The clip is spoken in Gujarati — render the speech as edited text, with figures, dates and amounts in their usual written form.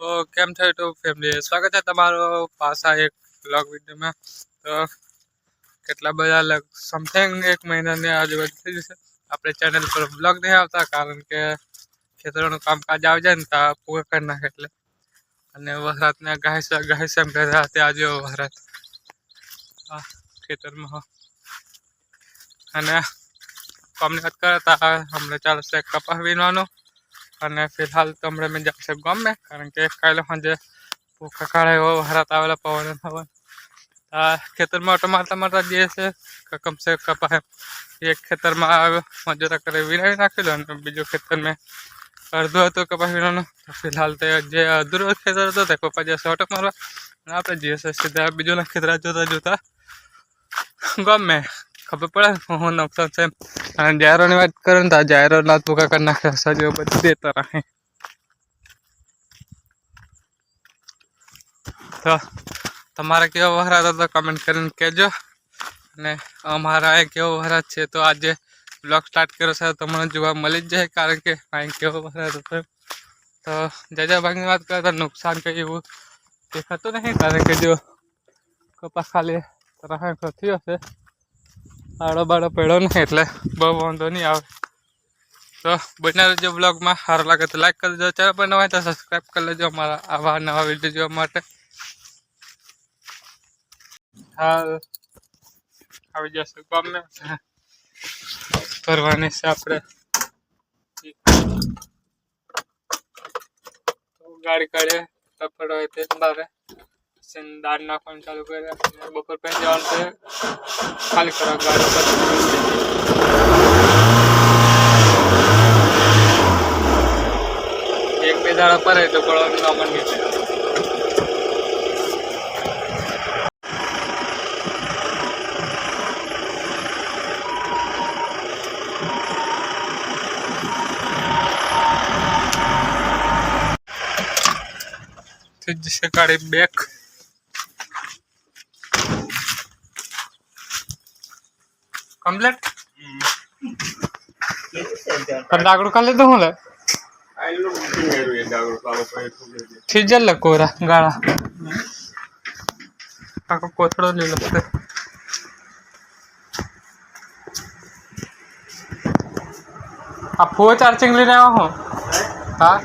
તો કેમ છે યુટ્યુબ ફેમિલી, સ્વાગત છે તમારો પાછા એક બ્લોગ વિડીયોમાં। તો કેટલા બધા સમથિંગ 1 મહિનાની આજુબાજુ થઈ જશે આપણે ચેનલ પર બ્લોગ નહીં આવતા, કારણ કે ખેતરોનું કામકાજ આવી જાય ને તો પૂરા કરી નાખે એટલે। અને વરાતને ગાય એમ કર્યા તે આજે વરાત ખેતરમાં અને કામની વાત કરે તો હમણાં ચાલશે કપાસ વીણવાનું। અને फिलहाल तो हमें में जाए गाम में, कारण के काले साँजे भूखा काढ़े वो हरात आवेला पवन हवन खेतर में ऑटो मारता मारता दिए से कम से कपा एक खेतर में मजूरा करे विना नाखेलो, बीजो खेतर में अर्धो तो कपा विना। तो फिलहाल तो जे अधूरो खेतर तो पप्पा जैसे ऑटो मारवा आप जीए से सीधा बीजो ना खेतरा जोता जोता गाम में खबर पड़े હું નુકસાન છે। અને જાયરોની વાત કરું ને તો જાયરો નાથ ભૂકા કરી નાખે, સજીવો બધી દેતા રહે। તો તમારે કેવો વરસાદ હતો કમેન્ટ કરીને કહેજો, અને અમારા અહીં કેવો વરસાદ છે તો આજે બ્લોગ સ્ટાર્ટ કર્યો છે તમને જોવા મળી જ જાય, કારણ કે અહીં કેવો વરસાદ હતો। તો જાજા ભાગની વાત કરીએ તો નુકસાન કંઈ એવું દેખાતું નહીં, કારણ કે જો કપાસ ખાલી રાહે થયો છે, આડો બાડો પડ્યો નહીં એટલે બહુ વાંધો નહીં આવે। તો બના રહેજો બ્લોગમાં, સારું લાગે તો લાઈક કરી દેજો, ચેનલ પર નવા હોય તો સબસ્ક્રાઈબ કરી લેજો અમારા આવા નવા વિડીયો જોવા માટે। હાલ આવી જશે ગામમાં કરવાની છે આપણે ગાડી કાઢીએ ટપડ હોય તે બારે દાળ નાખવાનું ચાલુ કરે, બપોર પહેલા જવાનું છે ખાલી કરવા ગાડી પર। એક બે દાડા પર તો પડવાનું નામ નહીં છે। जैसे गाड़ी बैक कम्प्लीट डागड़ू कर ले तो हूँ ठीक जल कोरा गाड़ा काको कोथड़ो ले लगते आप 4 चार्जिंग लेने आया हूँ। हाँ